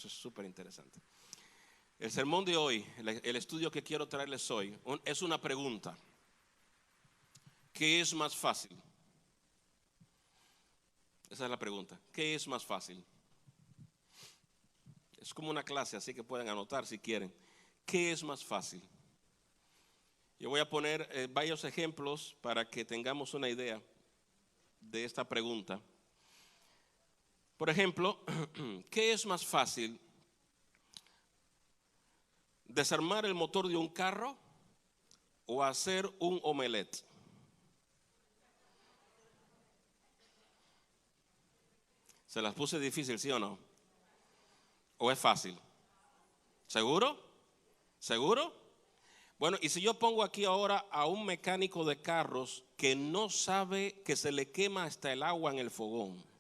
Eso es súper interesante. El sermón de hoy, el estudio que quiero traerles hoy, es una pregunta. ¿Qué es más fácil? Esa es la pregunta. ¿Qué es más fácil? Es como una clase, así que pueden anotar si quieren. ¿Qué es más fácil? Yo voy a poner varios ejemplos para que tengamos una idea de esta pregunta. Por ejemplo, ¿qué es más fácil? ¿Desarmar el motor de un carro o hacer un omelette? ¿Se las puse difícil, sí o no? ¿O es fácil? ¿Seguro? ¿Seguro? Bueno, y si yo pongo aquí ahora a un mecánico de carros que no sabe que se le quema hasta el agua en el fogón.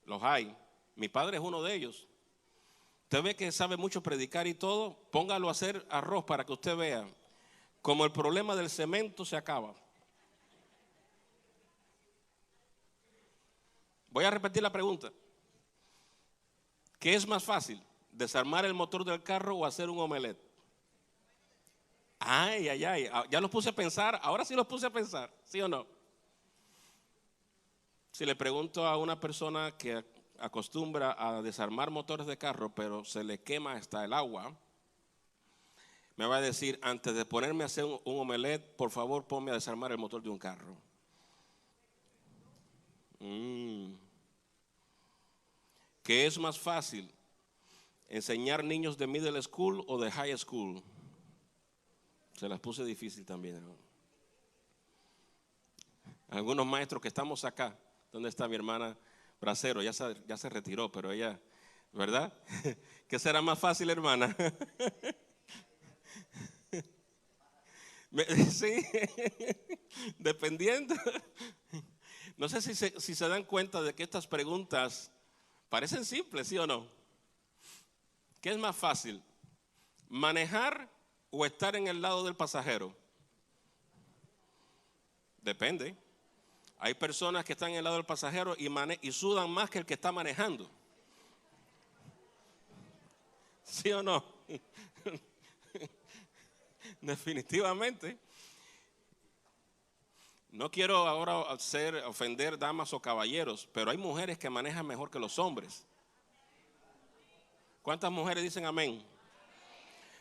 Los hay. Mi padre es uno de ellos. Usted ve que sabe mucho predicar y todo, póngalo a hacer arroz para que usted vea cómo el problema del cemento se acaba. Voy a repetir la pregunta. ¿Qué es más fácil? ¿Desarmar el motor del carro o hacer un omelette? Ay, ay, ay, ya los puse a pensar, ahora sí los puse a pensar, ¿sí o no? Si le pregunto a una persona que acostumbra a desarmar motores de carro, pero se le quema hasta el agua, me va a decir, antes de ponerme a hacer un omelette, por favor ponme a desarmar el motor de un carro. ¿Qué es más fácil? ¿Enseñar niños de middle school o de high school? Se las puse difícil también, ¿no? Algunos maestros que estamos acá, ¿dónde está mi hermana Bracero? Ya se retiró, pero ella, ¿verdad? ¿Qué será más fácil, hermana? Sí, dependiendo. No sé si se dan cuenta de que estas preguntas parecen simples, ¿sí o no? ¿Qué es más fácil? ¿Manejar o estar en el lado del pasajero? Depende. Hay personas que están en el lado del pasajero y sudan más que el que está manejando. ¿Sí o no? Definitivamente. No quiero ahora ofender damas o caballeros, pero hay mujeres que manejan mejor que los hombres. ¿Cuántas mujeres dicen amén?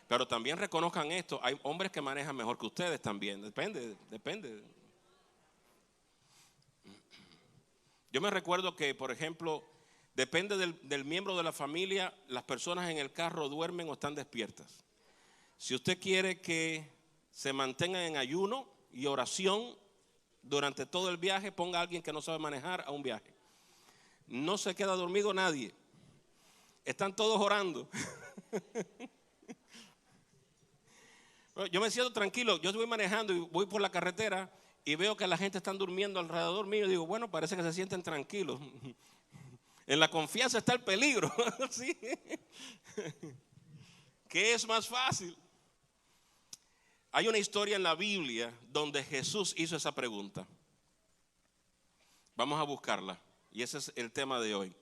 Pero también reconozcan esto, hay hombres que manejan mejor que ustedes también. Depende. Yo me recuerdo que, por ejemplo, depende del miembro de la familia, las personas en el carro duermen o están despiertas. Si usted quiere que se mantengan en ayuno y oración durante todo el viaje, ponga a alguien que no sabe manejar a un viaje. No se queda dormido nadie. Están todos orando. Yo me siento tranquilo. Yo voy manejando y voy por la carretera y veo que la gente está durmiendo alrededor mío. Y digo, bueno, parece que se sienten tranquilos. En la confianza está el peligro. ¿Sí? ¿Qué es más fácil? Hay una historia en la Biblia donde Jesús hizo esa pregunta. Vamos a buscarla. Y ese es el tema de hoy.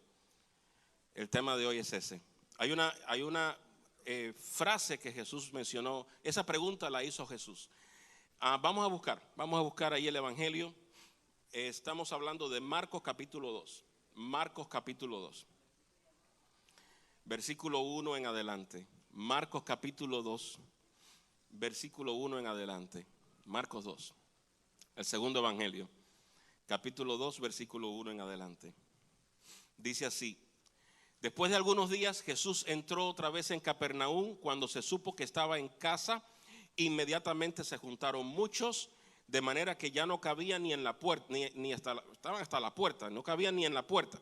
El tema de hoy es ese. Hay una frase que Jesús mencionó. Esa pregunta la hizo Jesús. Vamos a buscar ahí el Evangelio. Estamos hablando de Marcos capítulo 2. Marcos capítulo 2. Versículo 1 en adelante. Marcos capítulo 2. Versículo 1 en adelante. Marcos 2. El segundo Evangelio. Capítulo 2, versículo 1 en adelante. Dice así. Después de algunos días Jesús entró otra vez en Capernaum. Cuando se supo que estaba en casa, inmediatamente se juntaron muchos, de manera que ya no cabían ni en la puerta, estaban hasta la puerta, no cabían ni en la puerta.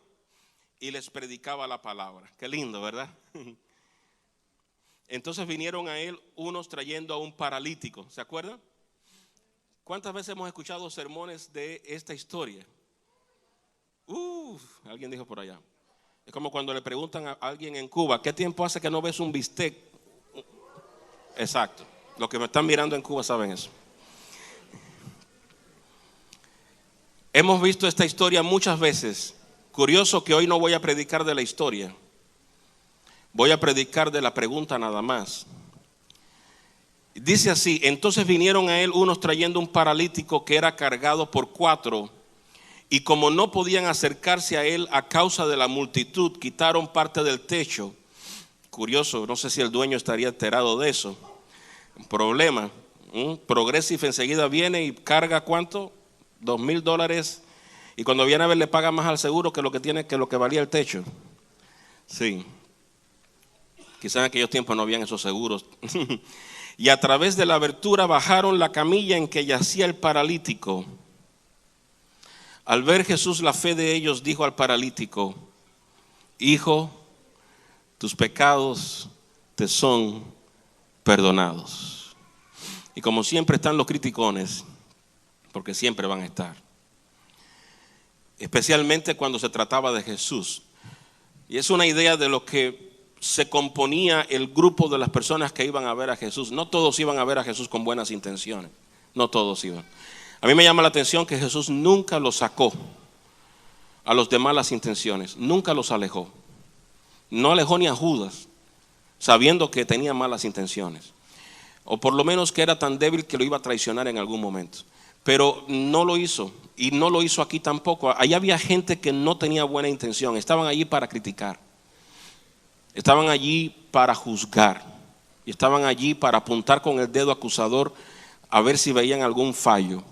Y les predicaba la palabra. Qué lindo, ¿verdad? Entonces vinieron a él unos trayendo a un paralítico. ¿Se acuerdan? ¿Cuántas veces hemos escuchado sermones de esta historia? Alguien dijo por allá. Es como cuando le preguntan a alguien en Cuba, ¿qué tiempo hace que no ves un bistec? Exacto. Los que me están mirando en Cuba saben eso. Hemos visto esta historia muchas veces. Curioso que hoy no voy a predicar de la historia, Voy a predicar de la pregunta nada más. Dice así: entonces vinieron a él unos trayendo un paralítico que era cargado por 4, y como no podían acercarse a él a causa de la multitud, quitaron parte del techo. Curioso, no sé si el dueño estaría enterado de eso. Un problema. Progressive enseguida viene y carga ¿cuánto? $2,000. Y cuando viene a ver le paga más al seguro que lo que valía el techo. Sí. Quizás en aquellos tiempos no habían esos seguros. Y a través de la abertura bajaron la camilla en que yacía el paralítico. Al ver Jesús la fe de ellos, dijo al paralítico: hijo, tus pecados te son perdonados. Y como siempre están los criticones, porque siempre van a estar, especialmente cuando se trataba de Jesús. Y es una idea de lo que se componía el grupo de las personas que iban a ver a Jesús. No todos iban a ver a Jesús con buenas intenciones, no todos iban. A mí me llama la atención que Jesús nunca los sacó a los de malas intenciones, nunca los alejó. No alejó ni a Judas, sabiendo que tenía malas intenciones, o por lo menos que era tan débil que lo iba a traicionar en algún momento. Pero no lo hizo, y no lo hizo aquí tampoco. Allá había gente que no tenía buena intención, estaban allí para criticar, estaban allí para juzgar, y estaban allí para apuntar con el dedo acusador a ver si veían algún fallo.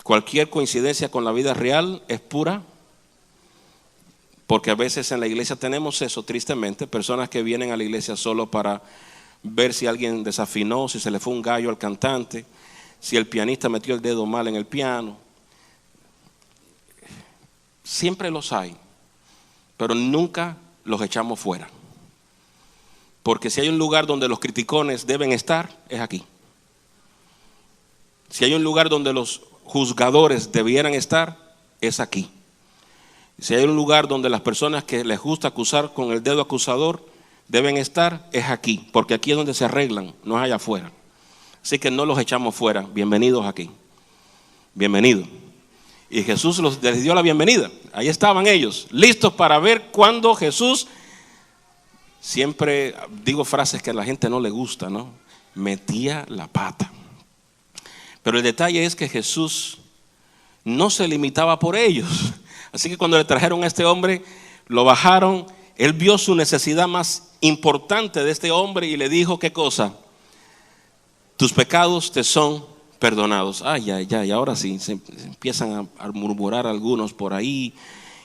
Cualquier coincidencia con la vida real es pura, porque a veces en la iglesia tenemos eso, tristemente, personas que vienen a la iglesia solo para ver si alguien desafinó, si se le fue un gallo al cantante, si el pianista metió el dedo mal en el piano. Siempre los hay, pero nunca los echamos fuera. Porque si hay un lugar donde los criticones deben estar, es aquí. Si hay un lugar donde los juzgadores debieran estar, es aquí. Si hay un lugar donde las personas que les gusta acusar con el dedo acusador deben estar, es aquí. Porque aquí es donde se arreglan, no es allá afuera. Así que no los echamos fuera. Bienvenidos aquí. Bienvenidos. Y Jesús les dio la bienvenida. Ahí estaban ellos, listos para ver cuando Jesús, siempre digo frases que a la gente no le gusta, ¿no? Metía la pata. Pero el detalle es que Jesús no se limitaba por ellos. Así que cuando le trajeron a este hombre, lo bajaron. Él vio su necesidad más importante de este hombre y le dijo: ¿qué cosa? Tus pecados te son perdonados. Ay, ahora sí, se empiezan a murmurar algunos por ahí.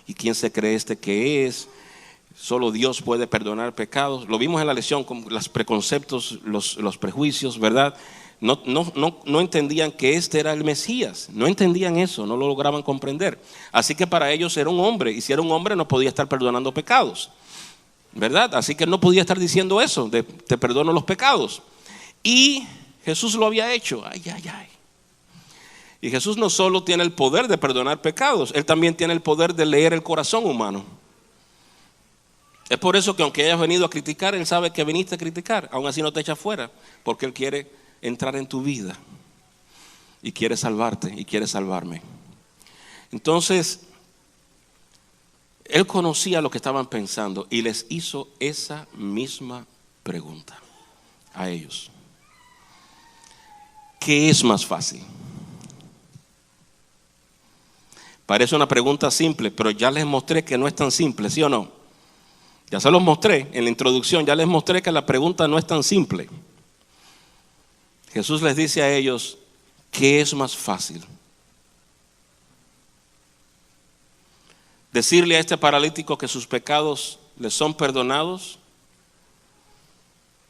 ¿Y quién se cree este que es? Solo Dios puede perdonar pecados. Lo vimos en la lección con los preconceptos, los prejuicios, ¿verdad? No entendían que este era el Mesías. No entendían eso, no lo lograban comprender. Así que para ellos era un hombre, y si era un hombre no podía estar perdonando pecados, ¿verdad? Así que no podía estar diciendo eso, de te perdono los pecados. Y Jesús lo había hecho. Y Jesús no solo tiene el poder de perdonar pecados, Él también tiene el poder de leer el corazón humano. Es por eso que aunque hayas venido a criticar, Él sabe que viniste a criticar. Aún así no te echa fuera, porque Él quiere entrar en tu vida y quiere salvarte y quiere salvarme. Entonces, Él conocía lo que estaban pensando y les hizo esa misma pregunta a ellos. ¿Qué es más fácil? Parece una pregunta simple, pero ya les mostré que no es tan simple, ¿sí o no? Ya se los mostré en la introducción, ya les mostré que la pregunta no es tan simple. Jesús les dice a ellos: ¿qué es más fácil? ¿Decirle a este paralítico que sus pecados le son perdonados?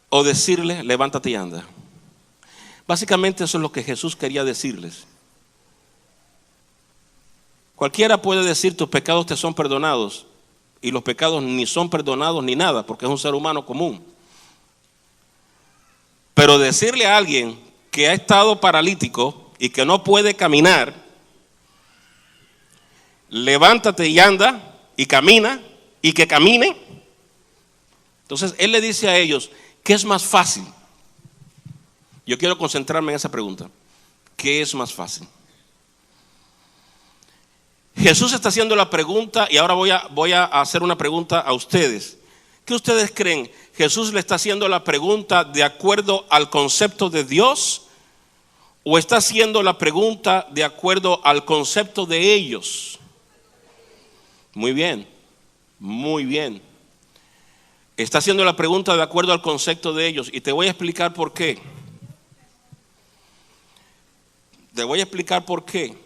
¿O decirle: levántate y anda? Básicamente eso es lo que Jesús quería decirles. Cualquiera puede decir: tus pecados te son perdonados, y los pecados ni son perdonados ni nada, porque es un ser humano común. Pero decirle a alguien que ha estado paralítico y que no puede caminar: levántate y anda, y camina, y que camine. Entonces Él le dice a ellos: ¿qué es más fácil? Yo quiero concentrarme en esa pregunta. ¿Qué es más fácil? Jesús está haciendo la pregunta, y ahora voy a hacer una pregunta a ustedes. ¿Qué ustedes creen? ¿Jesús le está haciendo la pregunta de acuerdo al concepto de Dios? ¿O está haciendo la pregunta de acuerdo al concepto de ellos? Muy bien, muy bien. Está haciendo la pregunta de acuerdo al concepto de ellos. Y te voy a explicar por qué. Te voy a explicar por qué.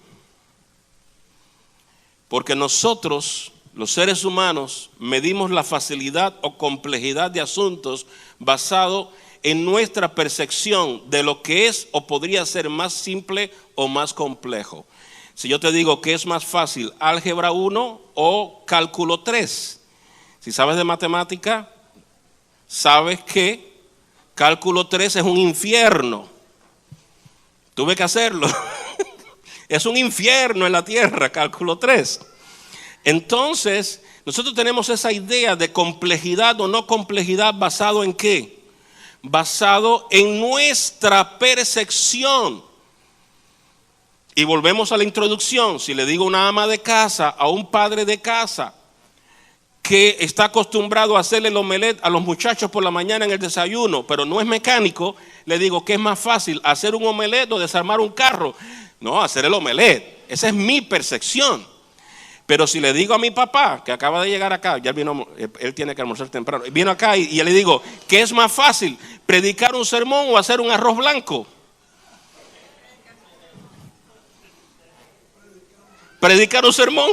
Porque nosotros, los seres humanos, medimos la facilidad o complejidad de asuntos basado en nuestra percepción de lo que es o podría ser más simple o más complejo. Si yo te digo que es más fácil álgebra 1 o cálculo 3, si sabes de matemática, sabes que cálculo 3 es un infierno. Tuve que hacerlo. Es un infierno en la tierra, cálculo 3. Entonces, nosotros tenemos esa idea de complejidad o no complejidad basado en ¿qué? Basado en nuestra percepción. Y volvemos a la introducción. Si le digo a una ama de casa, a un padre de casa que está acostumbrado a hacerle el omelette a los muchachos por la mañana en el desayuno, pero no es mecánico, le digo que es más fácil hacer un omelette o desarmar un carro. No, hacer el omelette. Esa es mi percepción. Pero si le digo a mi papá, que acaba de llegar acá, ya vino, él tiene que almorzar temprano, vino acá y ya le digo, ¿qué es más fácil? ¿Predicar un sermón o hacer un arroz blanco? ¿Predicar un sermón?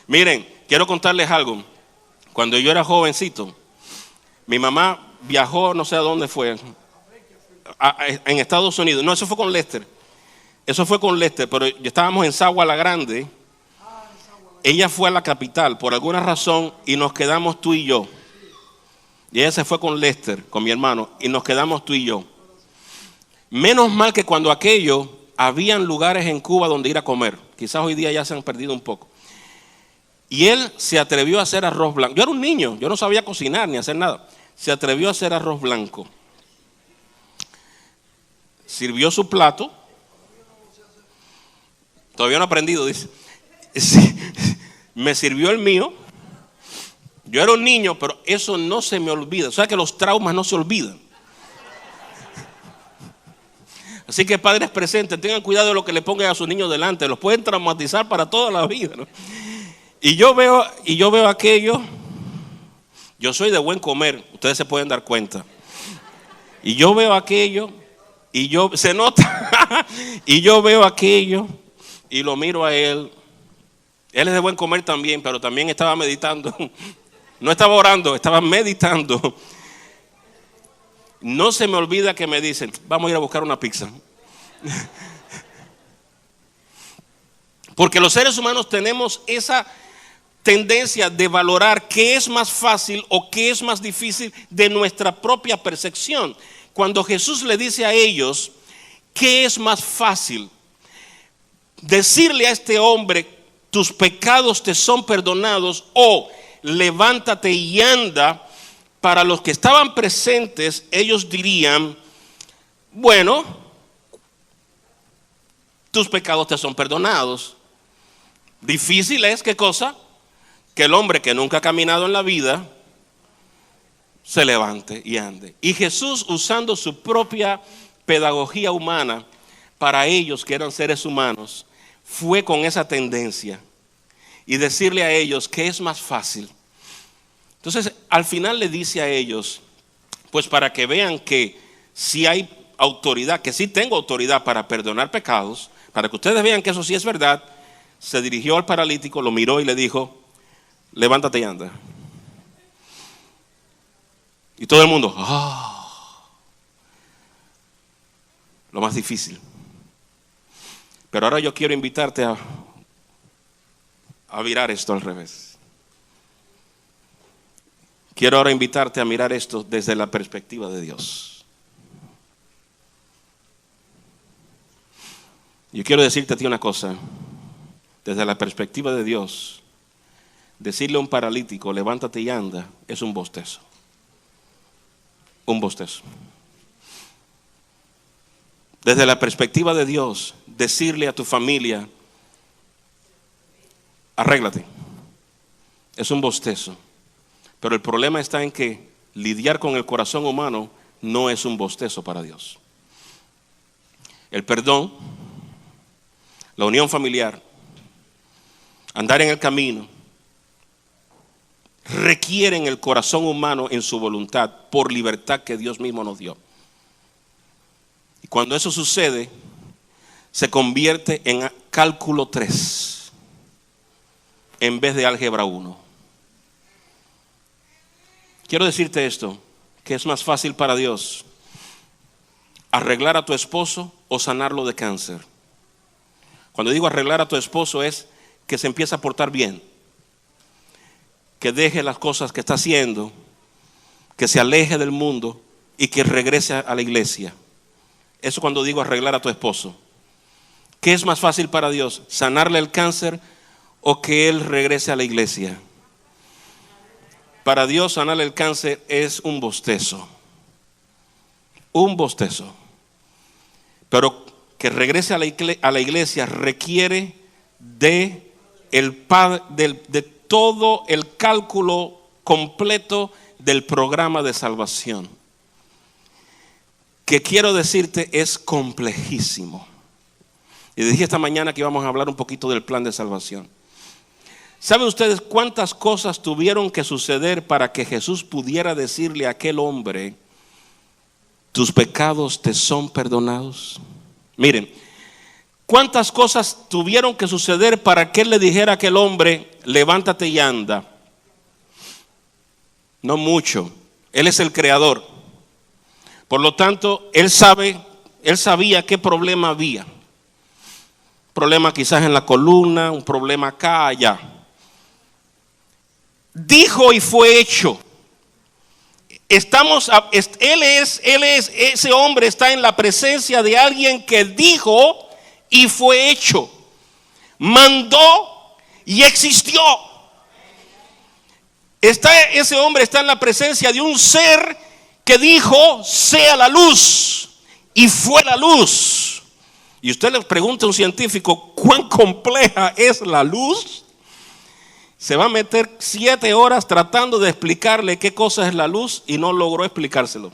Miren, quiero contarles algo. Cuando yo era jovencito, mi mamá viajó, no sé a dónde fue, en Estados Unidos. No, eso fue con Lester. Eso fue con Lester, pero estábamos en Sagua la Grande. Ella fue a la capital por alguna razón y nos quedamos tú y yo. Y ella se fue con Lester, con mi hermano, y nos quedamos tú y yo. Menos mal que cuando aquello, habían lugares en Cuba donde ir a comer. Quizás hoy día ya se han perdido un poco. Y él se atrevió a hacer arroz blanco. Yo era un niño, yo no sabía cocinar ni hacer nada. Se atrevió a hacer arroz blanco. Sirvió su plato. Todavía no he aprendido, dice. Sí, me sirvió el mío. Yo era un niño, pero eso no se me olvida. O sea que los traumas no se olvidan. Así que padres presentes, tengan cuidado de lo que le pongan a sus niños delante. Los pueden traumatizar para toda la vida, ¿no? Y yo veo aquello. Yo soy de buen comer, ustedes se pueden dar cuenta. Y yo veo aquello, se nota. Y yo veo aquello y lo miro a él. Él es de buen comer también, pero también estaba meditando. No estaba orando, estaba meditando. No se me olvida que me dicen, vamos a ir a buscar una pizza. Porque los seres humanos tenemos esa tendencia de valorar qué es más fácil o qué es más difícil de nuestra propia percepción. Cuando Jesús le dice a ellos, ¿qué es más fácil? Decirle a este hombre, tus pecados te son perdonados, o levántate y anda. Para los que estaban presentes, ellos dirían, bueno, tus pecados te son perdonados. Difícil es, ¿qué cosa? Que el hombre que nunca ha caminado en la vida se levante y ande. Y Jesús, usando su propia pedagogía humana para ellos que eran seres humanos, fue con esa tendencia y decirle a ellos que es más fácil. Entonces, al final le dice a ellos, pues para que vean que sí hay autoridad, que sí tengo autoridad para perdonar pecados, para que ustedes vean que eso sí es verdad, se dirigió al paralítico, lo miró y le dijo, levántate y anda. Y todo el mundo, lo más difícil. Pero ahora yo quiero invitarte a virar esto al revés. Quiero ahora invitarte a mirar esto desde la perspectiva de Dios. Yo quiero decirte a ti una cosa. Desde la perspectiva de Dios, decirle a un paralítico, levántate y anda, es un bostezo. Un bostezo. Desde la perspectiva de Dios, decirle a tu familia, arréglate, es un bostezo. Pero el problema está en que lidiar con el corazón humano no es un bostezo para Dios. El perdón, la unión familiar, andar en el camino, requieren el corazón humano en su voluntad por libertad que Dios mismo nos dio. Y cuando eso sucede, se convierte en cálculo 3 en vez de álgebra 1. Quiero decirte esto, que es más fácil para Dios arreglar a tu esposo o sanarlo de cáncer. Cuando digo arreglar a tu esposo es que se empiece a portar bien, que deje las cosas que está haciendo, que se aleje del mundo y que regrese a la iglesia. Eso cuando digo arreglar a tu esposo. ¿Qué es más fácil para Dios? ¿Sanarle el cáncer o que él regrese a la iglesia? Para Dios sanarle el cáncer es un bostezo. Un bostezo. Pero que regrese a la iglesia requiere de todo el cálculo completo del programa de salvación. Que quiero decirte es complejísimo. Y dije esta mañana que íbamos a hablar un poquito del plan de salvación. ¿Saben ustedes cuántas cosas tuvieron que suceder para que Jesús pudiera decirle a aquel hombre, tus pecados te son perdonados? Miren, ¿cuántas cosas tuvieron que suceder para que él le dijera a aquel hombre, levántate y anda? No mucho. Él es el creador. Por lo tanto, él sabía qué problema había. Un problema quizás en la columna, un problema acá, allá. Dijo y fue hecho. Ese hombre está en la presencia de alguien que dijo y fue hecho. Mandó y existió. Ese hombre está en la presencia de un ser que dijo, sea la luz, y fue la luz. Y usted le pregunta a un científico, ¿cuán compleja es la luz? Se va a meter 7 horas tratando de explicarle qué cosa es la luz y no logró explicárselo.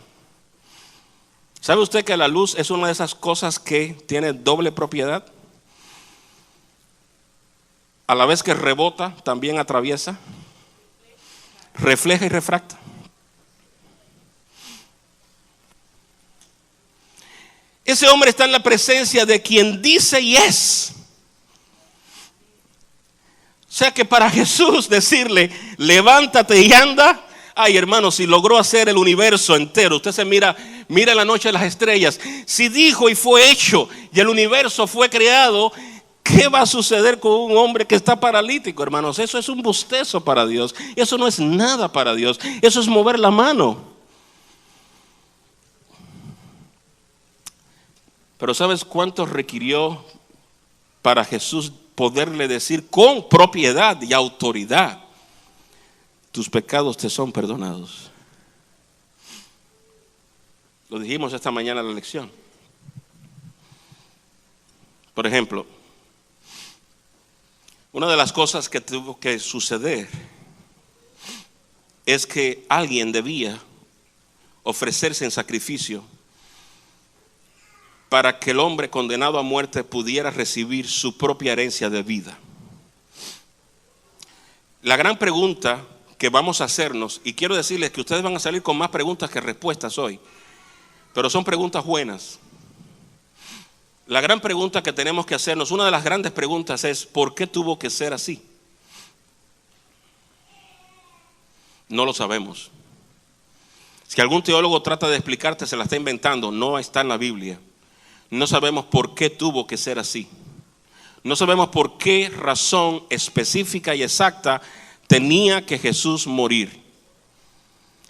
¿Sabe usted que la luz es una de esas cosas que tiene doble propiedad? A la vez que rebota, también atraviesa, refleja y refracta. Ese hombre está en la presencia de quien dice y es. O sea que para Jesús decirle, levántate y anda. Ay, hermano, si logró hacer el universo entero. Usted se mira en la noche de las estrellas. Si dijo y fue hecho y el universo fue creado, ¿qué va a suceder con un hombre que está paralítico, hermanos? Eso es un bostezo para Dios. Eso no es nada para Dios. Eso es mover la mano. Pero ¿sabes cuánto requirió para Jesús poderle decir con propiedad y autoridad, tus pecados te son perdonados? Lo dijimos esta mañana en la lección. Por ejemplo, una de las cosas que tuvo que suceder es que alguien debía ofrecerse en sacrificio para que el hombre condenado a muerte pudiera recibir su propia herencia de vida. La gran pregunta que vamos a hacernos, y quiero decirles que ustedes van a salir con más preguntas que respuestas hoy, pero son preguntas buenas. La gran pregunta que tenemos que hacernos, una de las grandes preguntas es, ¿por qué tuvo que ser así? No lo sabemos. Si algún teólogo trata de explicarte, se la está inventando, no está en la Biblia. No sabemos por qué tuvo que ser así. No sabemos por qué razón específica y exacta tenía que Jesús morir.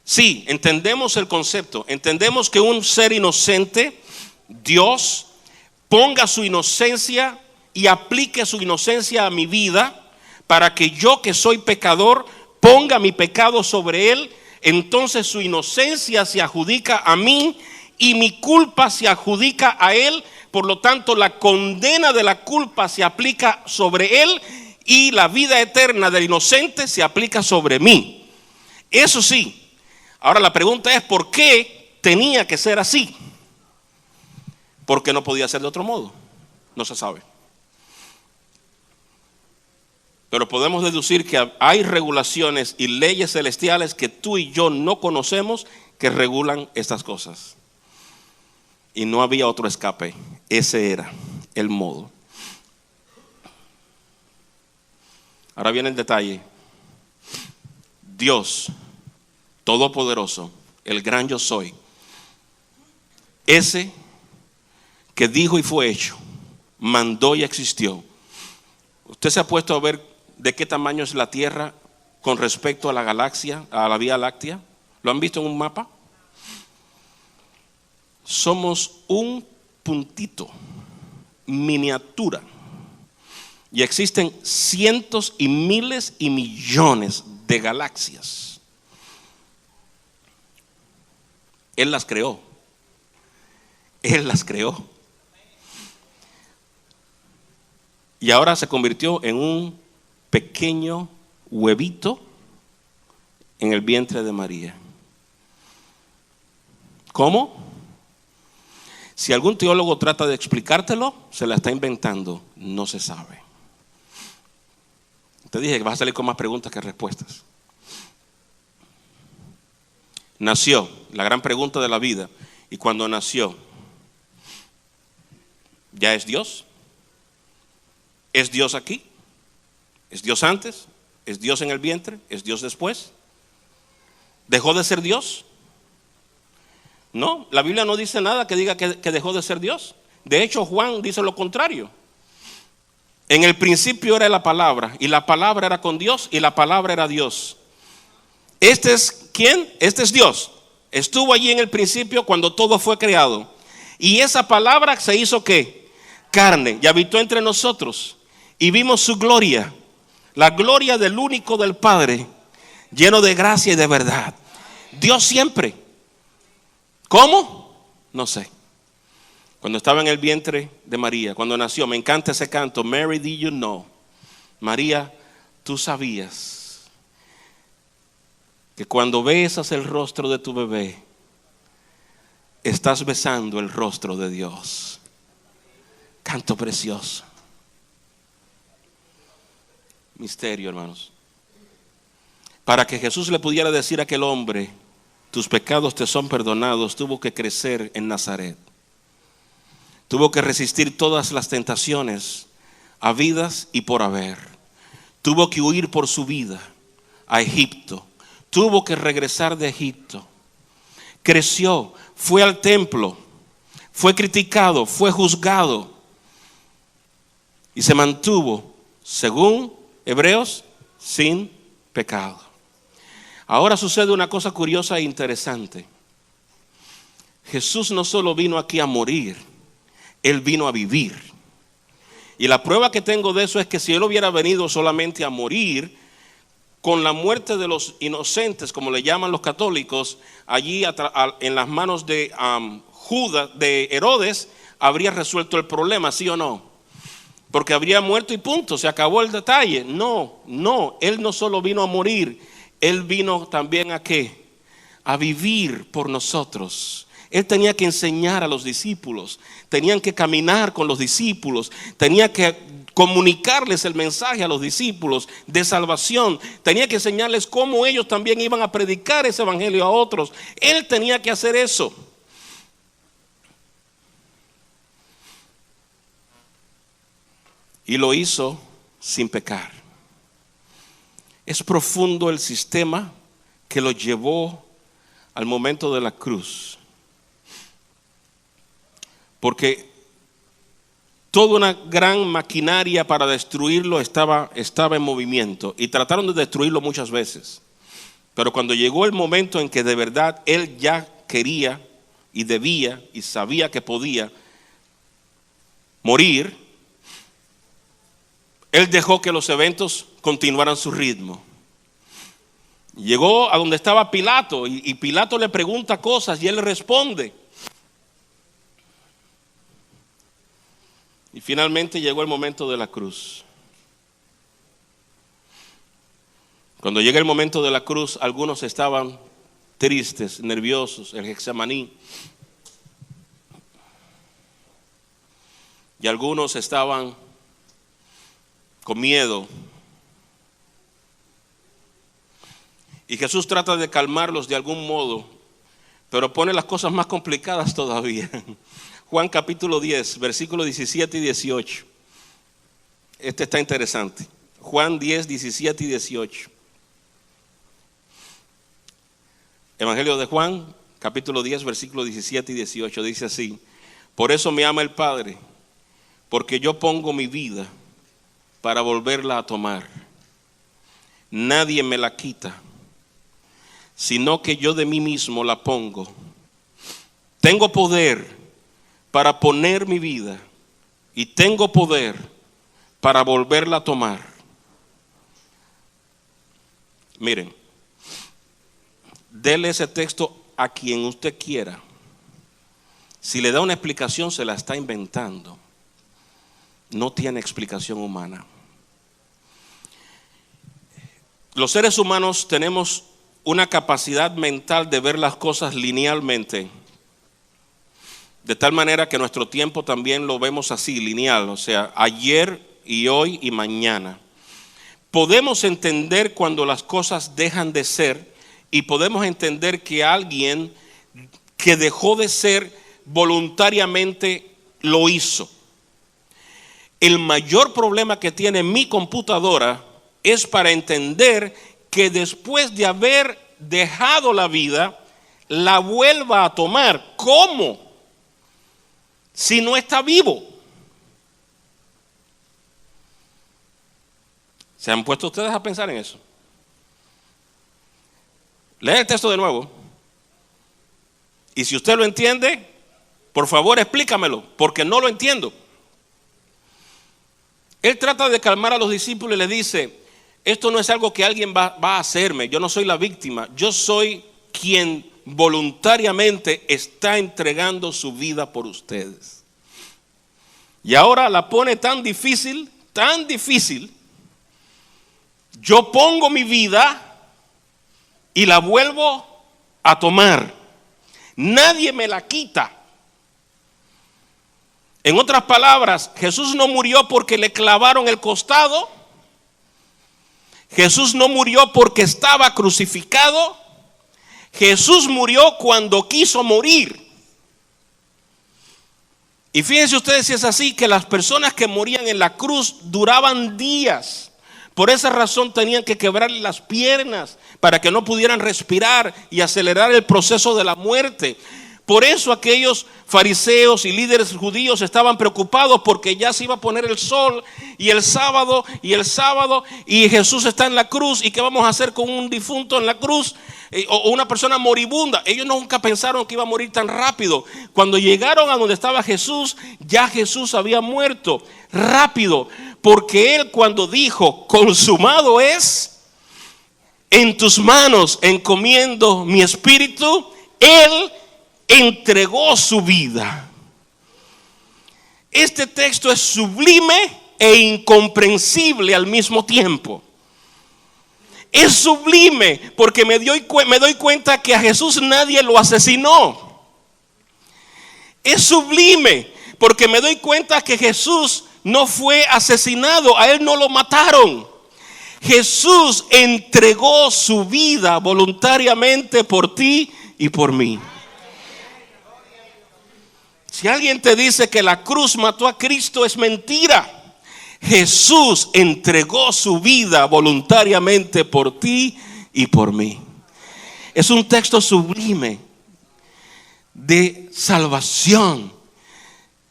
Sí, entendemos el concepto. Entendemos que un ser inocente, Dios, ponga su inocencia y aplique su inocencia a mi vida para que yo, que soy pecador, ponga mi pecado sobre él. Entonces su inocencia se adjudica a mí y mi culpa se adjudica a él. Por lo tanto, la condena de la culpa se aplica sobre él y la vida eterna del inocente se aplica sobre mí. Eso sí. Ahora la pregunta es, ¿por qué tenía que ser así? Porque no podía ser de otro modo. No se sabe. Pero podemos deducir que hay regulaciones y leyes celestiales que tú y yo no conocemos que regulan estas cosas. Y no había otro escape. Ese era el modo. Ahora viene el detalle. Dios Todopoderoso, el gran yo soy, ese que dijo y fue hecho, mandó y existió. ¿Usted se ha puesto a ver de qué tamaño es la Tierra con respecto a la galaxia, a la Vía Láctea? ¿Lo han visto en un mapa? Somos un puntito, miniatura. Y existen cientos y miles y millones de galaxias. Él las creó. Él las creó. Y ahora se convirtió en un pequeño huevito en el vientre de María. ¿Cómo? Si algún teólogo trata de explicártelo, se la está inventando. No se sabe. Te dije que vas a salir con más preguntas que respuestas. Nació, la gran pregunta de la vida. Y cuando nació, ¿ya es Dios? ¿Es Dios aquí? ¿Es Dios antes? ¿Es Dios en el vientre? ¿Es Dios después? ¿Dejó de ser Dios? No, la Biblia no dice nada que diga que dejó de ser Dios. De hecho, Juan dice lo contrario. En el principio era la palabra, y la palabra era con Dios, y la palabra era Dios. ¿Este es quién? Este es Dios. Estuvo allí en el principio cuando todo fue creado. Y esa palabra se hizo ¿qué? Carne, y habitó entre nosotros. Y vimos su gloria, la gloria del único del Padre, lleno de gracia y de verdad. Dios siempre. ¿Cómo? No sé. Cuando estaba en el vientre de María, cuando nació, me encanta ese canto. Mary, did you know? María, tú sabías que cuando besas el rostro de tu bebé, estás besando el rostro de Dios. Canto precioso. Misterio, hermanos. Para que Jesús le pudiera decir a aquel hombre, tus pecados te son perdonados, tuvo que crecer en Nazaret. Tuvo que resistir todas las tentaciones habidas y por haber. Tuvo que huir por su vida a Egipto. Tuvo que regresar de Egipto. Creció, fue al templo, fue criticado, fue juzgado y se mantuvo, según Hebreos, sin pecado. Ahora sucede una cosa curiosa e interesante. Jesús no solo vino aquí a morir, Él vino a vivir. Y la prueba que tengo de eso es que si Él hubiera venido solamente a morir, con la muerte de los inocentes, como le llaman los católicos, allí en las manos de Judas, de Herodes, habría resuelto el problema, ¿sí o no? Porque habría muerto y punto, se acabó el detalle. No, Él no solo vino a morir, Él vino también a ¿qué? A vivir por nosotros. Él tenía que enseñar a los discípulos, tenían que caminar con los discípulos, tenía que comunicarles el mensaje a los discípulos de salvación, tenía que enseñarles cómo ellos también iban a predicar ese evangelio a otros. Él tenía que hacer eso. Y lo hizo sin pecar. Es profundo el sistema que lo llevó al momento de la cruz. Porque toda una gran maquinaria para destruirlo estaba en movimiento. Y trataron de destruirlo muchas veces. Pero cuando llegó el momento en que de verdad él ya quería y debía y sabía que podía morir, él dejó que los eventos continuaran su ritmo. Llegó a donde estaba Pilato y Pilato le pregunta cosas y él responde. Y finalmente llegó el momento de la cruz. Cuando llega el momento de la cruz, algunos estaban tristes, nerviosos, el Getsemaní. Y algunos estaban con miedo. Y Jesús trata de calmarlos de algún modo, pero pone las cosas más complicadas todavía. Juan capítulo 10, versículos 17 y 18. Este está interesante. Juan 10, 17 y 18. Evangelio de Juan, capítulo 10, versículos 17 y 18. Dice así: por eso me ama el Padre, porque yo pongo mi vida para volverla a tomar. Nadie me la quita, sino que yo de mí mismo la pongo. Tengo poder para poner mi vida y tengo poder para volverla a tomar. Miren, dele ese texto a quien usted quiera. Si le da una explicación, se la está inventando. No tiene explicación humana. Los seres humanos tenemos una capacidad mental de ver las cosas linealmente, de tal manera que nuestro tiempo también lo vemos así, lineal, o sea, ayer y hoy y mañana. Podemos entender cuando las cosas dejan de ser y podemos entender que alguien que dejó de ser voluntariamente lo hizo. El mayor problema que tiene mi computadora es para entender que después de haber dejado la vida, la vuelva a tomar. ¿Cómo? Si no está vivo. ¿Se han puesto ustedes a pensar en eso? Lea el texto de nuevo. Y si usted lo entiende, por favor explícamelo, porque no lo entiendo. Él trata de calmar a los discípulos y le dice: esto no es algo que alguien va a hacerme, yo no soy la víctima, yo soy quien voluntariamente está entregando su vida por ustedes. Y ahora la pone tan difícil, yo pongo mi vida y la vuelvo a tomar. Nadie me la quita. En otras palabras, Jesús no murió porque le clavaron el costado. Jesús no murió porque estaba crucificado. Jesús murió cuando quiso morir. Y fíjense ustedes si es así, que las personas que morían en la cruz duraban días. Por esa razón tenían que quebrarle las piernas para que no pudieran respirar y acelerar el proceso de la muerte. Por eso aquellos fariseos y líderes judíos estaban preocupados, porque ya se iba a poner el sol y el sábado y Jesús está en la cruz. ¿Y qué vamos a hacer con un difunto en la cruz? O una persona moribunda. Ellos nunca pensaron que iba a morir tan rápido. Cuando llegaron a donde estaba Jesús, ya Jesús había muerto rápido, porque él, cuando dijo consumado es, en tus manos encomiendo mi espíritu, él entregó su vida. Este texto es sublime e incomprensible al mismo tiempo. Es sublime porque me doy cuenta que a Jesús nadie lo asesinó. Es sublime porque me doy cuenta que Jesús no fue asesinado, a él no lo mataron. Jesús entregó su vida voluntariamente por ti y por mí. Si alguien te dice que la cruz mató a Cristo, es mentira. Jesús entregó su vida voluntariamente por ti y por mí. Es un texto sublime de salvación,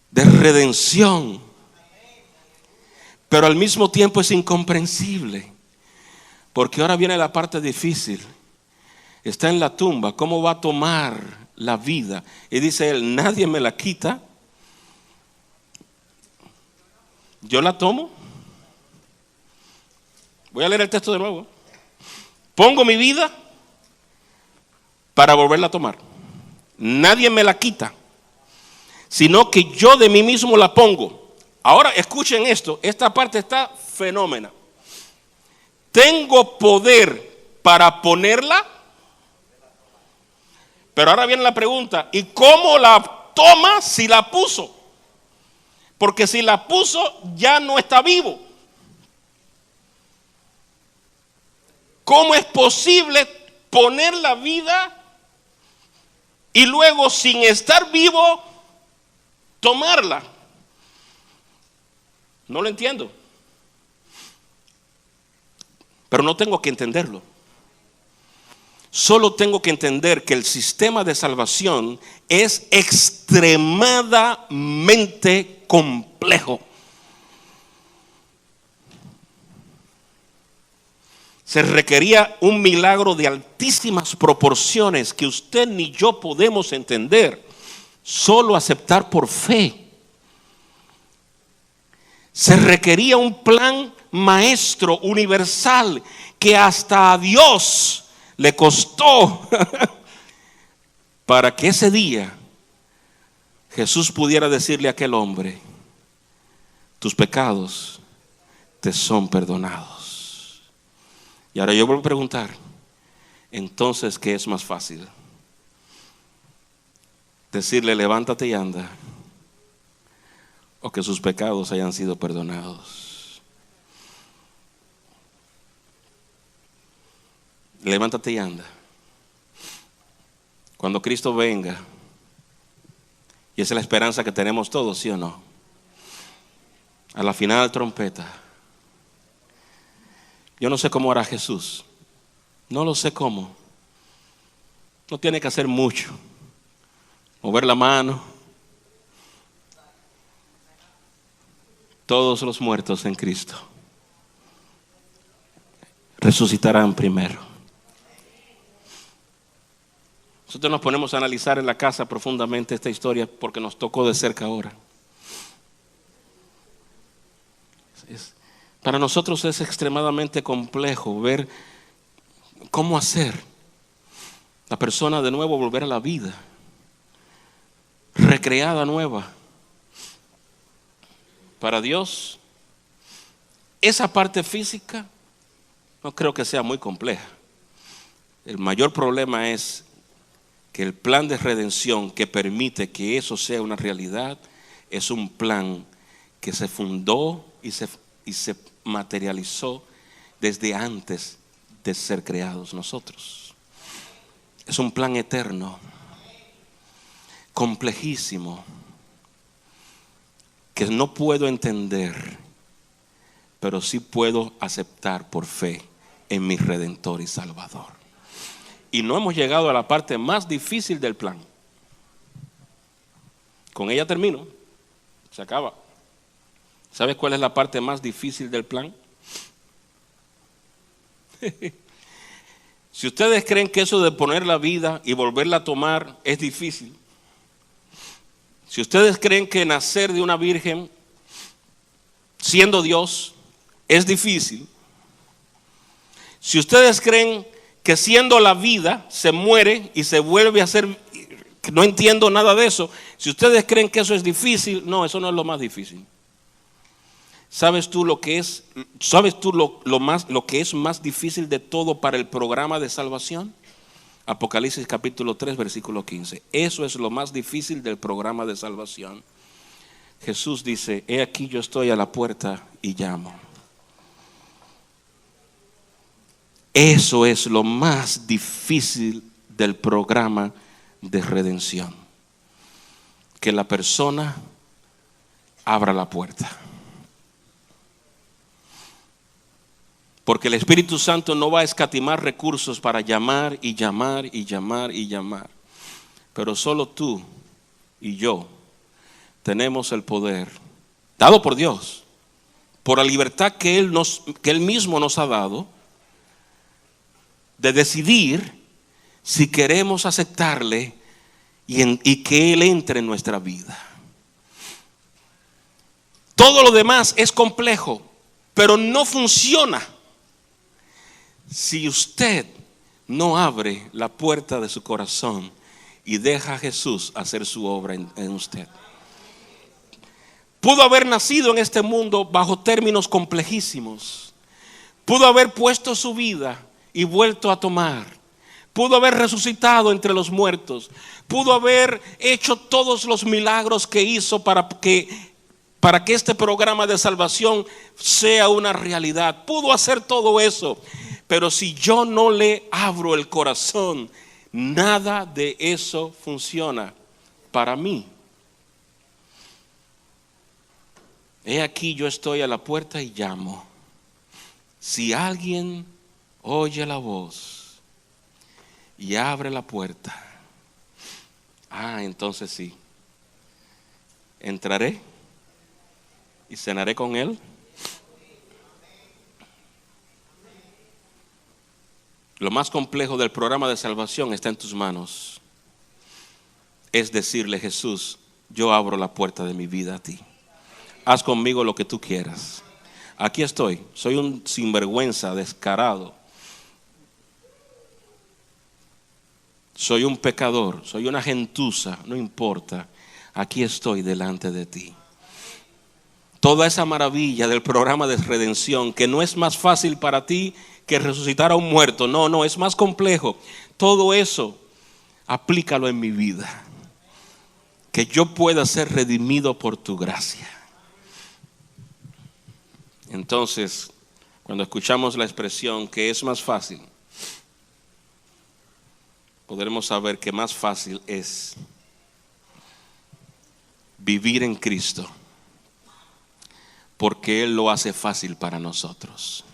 de redención, pero al mismo tiempo es incomprensible, porque ahora viene la parte difícil. Está en la tumba. ¿Cómo va a tomar la vida? Y dice él: nadie me la quita, yo la tomo. Voy a leer el texto de nuevo. Pongo mi vida para volverla a tomar. Nadie me la quita, sino que yo de mí mismo la pongo. Ahora escuchen esto, esta parte está fenómena. tengo poder para ponerla. Pero ahora viene la pregunta, ¿y cómo la toma si la puso? Porque si la puso ya no está vivo. ¿Cómo es posible poner la vida y luego sin estar vivo tomarla? No lo entiendo. Pero no tengo que entenderlo. Solo tengo que entender que el sistema de salvación es extremadamente complejo. Se requería un milagro de altísimas proporciones que usted ni yo podemos entender, solo aceptar por fe. Se requería un plan maestro universal que hasta a Dios le costó para que ese día Jesús pudiera decirle a aquel hombre: tus pecados te son perdonados. Y ahora yo vuelvo a preguntar, entonces, ¿qué es más fácil? Decirle levántate y anda, o que sus pecados hayan sido perdonados. Levántate y anda. Cuando Cristo venga, y esa es la esperanza que tenemos todos, ¿sí o no? A la final trompeta. Yo no sé cómo hará Jesús. No lo sé cómo. No tiene que hacer mucho. Mover la mano. Todos los muertos en Cristo resucitarán primero. Nosotros nos ponemos a analizar en la casa profundamente esta historia porque nos tocó de cerca ahora. Para nosotros es extremadamente complejo ver cómo hacer la persona de nuevo volver a la vida, recreada nueva. Para Dios, esa parte física no creo que sea muy compleja. El mayor problema es que el plan de redención que permite que eso sea una realidad es un plan que se fundó y se materializó desde antes de ser creados nosotros. Es un plan eterno, complejísimo, que no puedo entender, pero sí puedo aceptar por fe en mi Redentor y Salvador. Y no hemos llegado a la parte más difícil del plan. Con ella termino. Se acaba. ¿Sabes cuál es la parte más difícil del plan? Si ustedes creen que eso de poner la vida y volverla a tomar es difícil, si ustedes creen que nacer de una virgen siendo Dios es difícil, si ustedes creen que siendo la vida se muere y se vuelve a ser, no entiendo nada de eso, si ustedes creen que eso es difícil, no, eso no es lo más difícil. ¿Sabes tú lo que es? ¿Sabes tú lo que es más difícil de todo para el programa de salvación? Apocalipsis capítulo 3, versículo 15. Eso es lo más difícil del programa de salvación. Jesús dice: he aquí yo estoy a la puerta y llamo. Eso es lo más difícil del programa de redención. Que la persona abra la puerta. Porque el Espíritu Santo no va a escatimar recursos para llamar y llamar y llamar y llamar. Pero solo tú y yo tenemos el poder, dado por Dios, por la libertad que Él mismo nos ha dado, de decidir si queremos aceptarle y que Él entre en nuestra vida. Todo lo demás es complejo, pero no funciona si usted no abre la puerta de su corazón y deja a Jesús hacer su obra en usted. Pudo haber nacido en este mundo bajo términos complejísimos. Pudo haber puesto su vida y vuelto a tomar. Pudo haber resucitado entre los muertos. Pudo haber hecho todos los milagros que hizo para que este programa de salvación sea una realidad. Pudo hacer todo eso. Pero si yo no le abro el corazón, nada de eso funciona para mí. He aquí, yo estoy a la puerta y llamo. Si alguien oye la voz y abre la puerta, entonces sí, entraré y cenaré con él. Lo más complejo del programa de salvación está en tus manos. Es decirle: Jesús, yo abro la puerta de mi vida a ti. Haz conmigo lo que tú quieras. Aquí estoy. Soy un sinvergüenza descarado. Soy un pecador. Soy una gentuza. No importa. Aquí estoy delante de ti. Toda esa maravilla del programa de redención, que no es más fácil para ti que resucitar a un muerto. No, es más complejo. Todo eso, aplícalo en mi vida. Que yo pueda ser redimido por tu gracia. Entonces, cuando escuchamos la expresión que es más fácil, podremos saber que más fácil es vivir en Cristo, porque Él lo hace fácil para nosotros.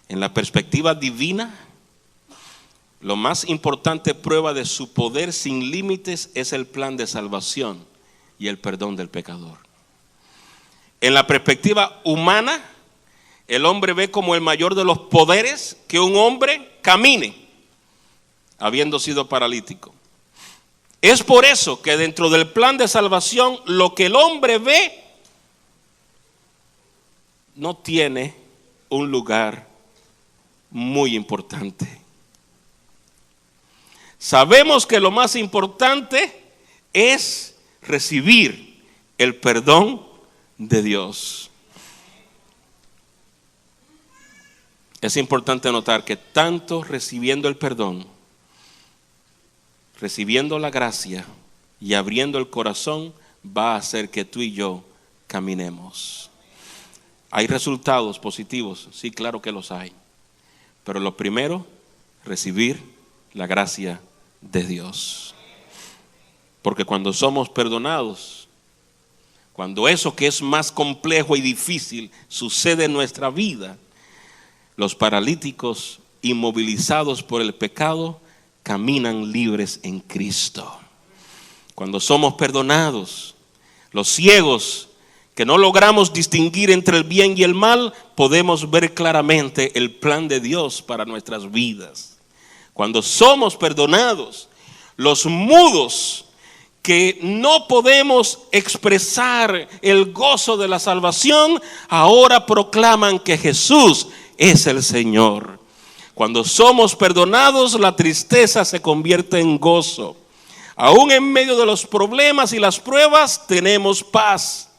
En la perspectiva divina, lo más importante prueba de su poder sin límites es el plan de salvación y el perdón del pecador. En la perspectiva humana, el hombre ve como el mayor de los poderes que un hombre camine, habiendo sido paralítico. Es por eso que dentro del plan de salvación, lo que el hombre ve no tiene un lugar muy importante. Sabemos que lo más importante es recibir el perdón de Dios. Es importante notar que tanto recibiendo el perdón, recibiendo la gracia y abriendo el corazón, va a hacer que tú y yo caminemos. ¿Hay resultados positivos? Sí, claro que los hay. Pero lo primero, recibir la gracia de Dios. Porque cuando somos perdonados, cuando eso que es más complejo y difícil sucede en nuestra vida, los paralíticos inmovilizados por el pecado caminan libres en Cristo. Cuando somos perdonados, los ciegos que no logramos distinguir entre el bien y el mal, podemos ver claramente el plan de Dios para nuestras vidas. Cuando somos perdonados, los mudos que no podemos expresar el gozo de la salvación, ahora proclaman que Jesús es el Señor. Cuando somos perdonados, la tristeza se convierte en gozo. Aún en medio de los problemas y las pruebas, tenemos paz.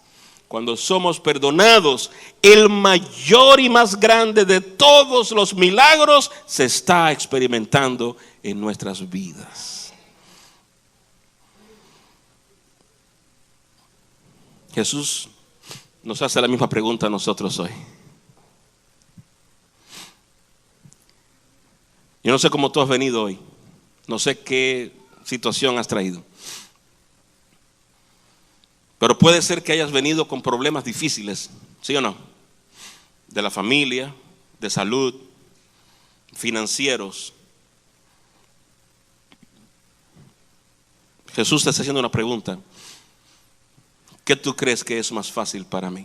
Cuando somos perdonados, el mayor y más grande de todos los milagros se está experimentando en nuestras vidas. Jesús nos hace la misma pregunta a nosotros hoy. Yo no sé cómo tú has venido hoy. No sé qué situación has traído. Pero puede ser que hayas venido con problemas difíciles, ¿sí o no? De la familia, de salud, financieros. Jesús te está haciendo una pregunta. ¿Qué tú crees que es más fácil para mí?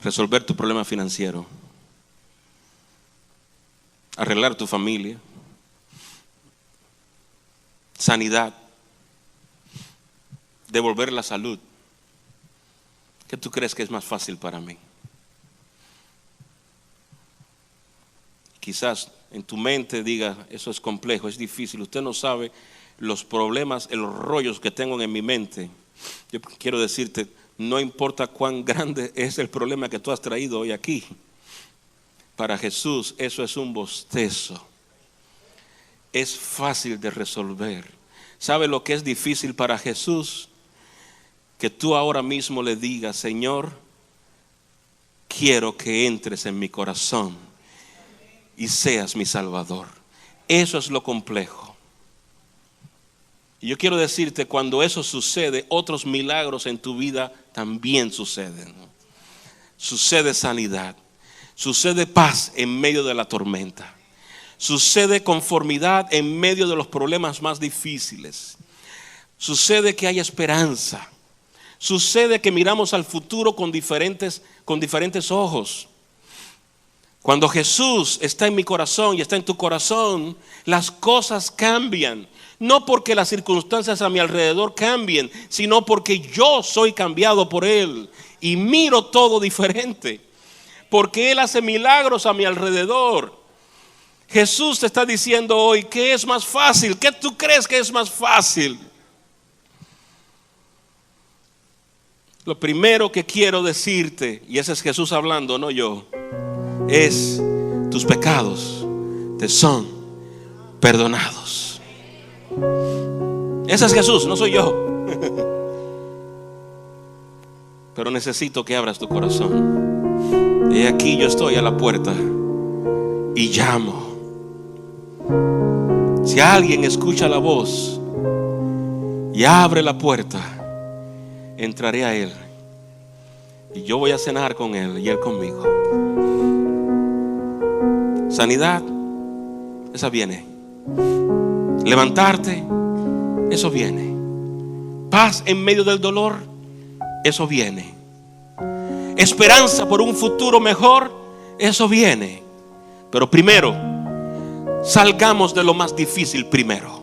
Resolver tu problema financiero, arreglar tu familia, sanidad, devolver la salud. ¿Qué tú crees que es más fácil para mí? Quizás en tu mente diga, eso es complejo, es difícil, usted no sabe los problemas, los rollos que tengo en mi mente. Yo quiero decirte, No importa cuán grande es el problema que tú has traído hoy aquí. Para Jesús eso es un bostezo. Es fácil de resolver. ¿Sabe lo que es difícil para Jesús? Que tú ahora mismo le digas: Señor, quiero que entres en mi corazón y seas mi Salvador. Eso es lo complejo. Y yo quiero decirte, cuando eso sucede, otros milagros en tu vida también suceden, ¿no? Sucede sanidad, sucede paz en medio de la tormenta, sucede conformidad en medio de los problemas más difíciles, sucede que hay esperanza, sucede que miramos al futuro con diferentes ojos. Cuando Jesús está en mi corazón y está en tu corazón, las cosas cambian. No porque las circunstancias a mi alrededor cambien, sino porque yo soy cambiado por Él y miro todo diferente. Porque Él hace milagros a mi alrededor. Jesús te está diciendo hoy, ¿qué es más fácil? ¿Qué tú crees que es más fácil? Lo primero que quiero decirte, y ese es Jesús hablando, no yo, es: tus pecados te son perdonados. Ese es Jesús, no soy yo. Pero necesito que abras tu corazón. Y aquí yo estoy a la puerta y llamo. Si alguien escucha la voz y abre la puerta, entraré a Él y yo voy a cenar con Él y Él conmigo. Sanidad, esa viene. Levantarte, eso viene. Paz en medio del dolor, eso viene. Esperanza por un futuro mejor, eso viene. Pero primero, salgamos de lo más difícil primero.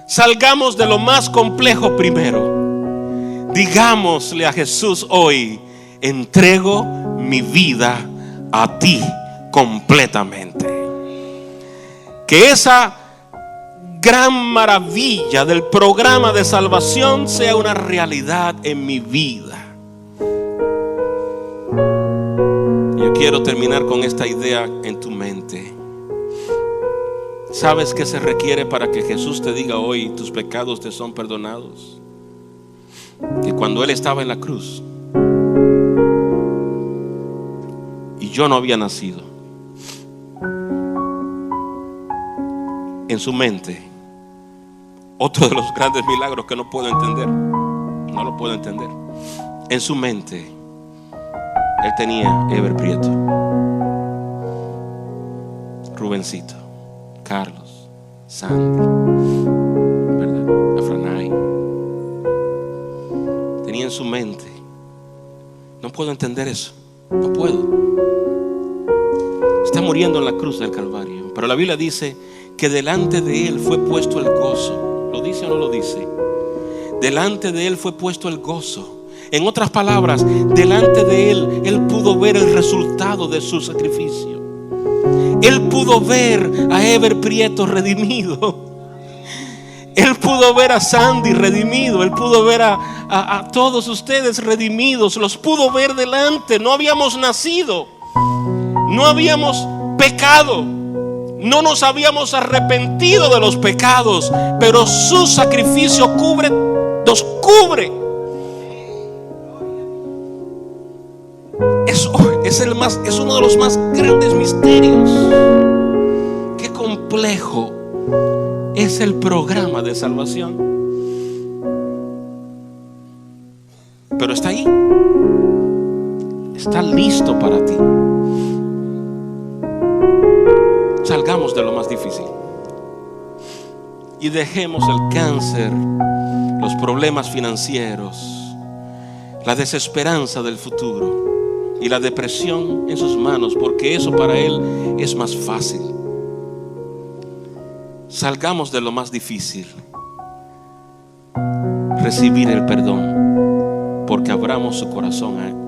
Salgamos de lo más complejo primero. Digámosle a Jesús hoy: entrego mi vida a ti completamente. Que esa gran maravilla del programa de salvación sea una realidad en mi vida. Yo quiero terminar con esta idea en tu mente. ¿Sabes qué se requiere para que Jesús te diga hoy: tus pecados te son perdonados? Que cuando Él estaba en la cruz y yo no había nacido, en su mente, otro de los grandes milagros que no puedo entender, no lo puedo entender, en su mente Él tenía Ever Prieto, Rubencito, Carlos, Sandy, ¿verdad? Afranay. Tenía en su mente. No puedo entender eso. No puedo. Está muriendo en la cruz del Calvario. Pero la Biblia dice que delante de Él fue puesto el gozo. ¿Lo dice o no lo dice? Delante de Él fue puesto el gozo. En otras palabras, delante de Él, Él pudo ver el resultado de su sacrificio. Él pudo ver a Ever Prieto redimido. Él pudo ver a Sandy redimido. Él pudo ver a todos ustedes redimidos. Los pudo ver delante. No habíamos nacido. No habíamos pecado. No nos habíamos arrepentido de los pecados. Pero su sacrificio nos cubre. Es uno de los más grandes misterios. Qué complejo es el programa de salvación. Pero está ahí. Está listo para ti. Salgamos de lo más difícil y dejemos el cáncer, los problemas financieros, la desesperanza del futuro y la depresión en sus manos, porque eso para Él es más fácil. Salgamos de lo más difícil, recibir el perdón, porque abramos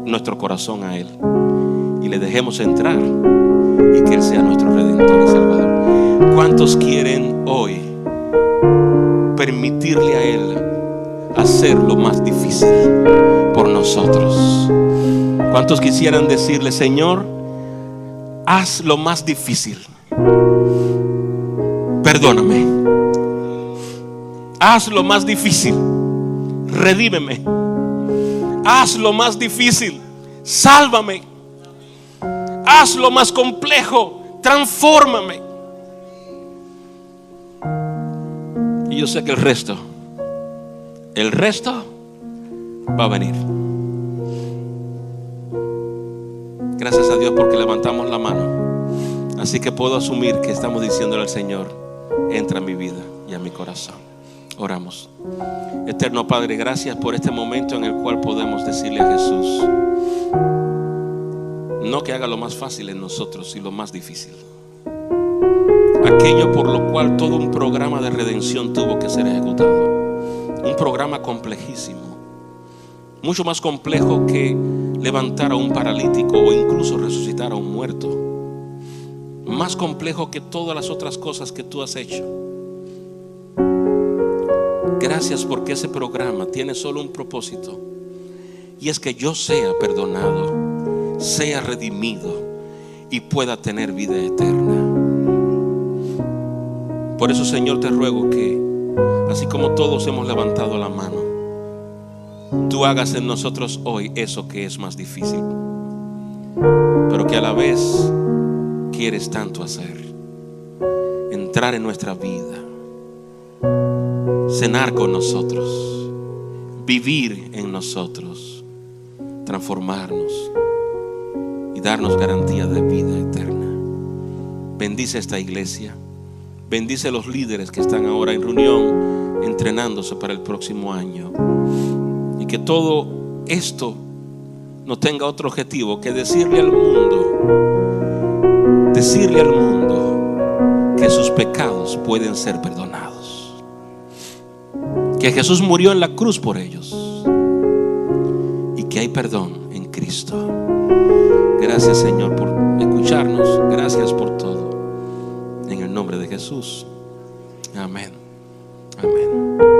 nuestro corazón a Él y le dejemos entrar y que Él sea nuestro Redentor y Salvador. ¿Cuántos quieren hoy permitirle a Él hacer lo más difícil por nosotros. ¿Cuántos quisieran decirle: Señor, haz lo más difícil? Perdóname. Haz lo más difícil. Redímeme. Haz lo más difícil. Sálvame. Haz lo más complejo. Transfórmame. Y yo sé que el resto va a venir. Gracias a Dios porque levantamos la mano. Así que puedo asumir que estamos diciéndole al Señor: entra a mi vida y a mi corazón. Oramos. Eterno Padre, gracias por este momento en el cual podemos decirle a Jesús, no que haga lo más fácil en nosotros, sino lo más difícil. Aquello por lo cual todo un programa de redención tuvo que ser ejecutado. Un programa complejísimo, mucho más complejo que levantar a un paralítico o incluso resucitar a un muerto. Más complejo que todas las otras cosas que tú has hecho. Gracias porque ese programa tiene solo un propósito, y es que yo sea perdonado, sea redimido y pueda tener vida eterna. Por eso, Señor, te ruego que así como todos hemos levantado la mano, tú hagas en nosotros hoy eso que es más difícil, pero que a la vez quieres tanto hacer: entrar en nuestra vida, cenar con nosotros, vivir en nosotros, transformarnos y darnos garantía de vida eterna. Bendice esta iglesia. Bendice a los líderes que están ahora en reunión, entrenándose para el próximo año. Y que todo esto no tenga otro objetivo que decirle al mundo que sus pecados pueden ser perdonados, que Jesús murió en la cruz por ellos y que hay perdón en Cristo. Gracias, Señor, por escucharnos. Gracias por todo. En el nombre de Jesús. Amén. Amén.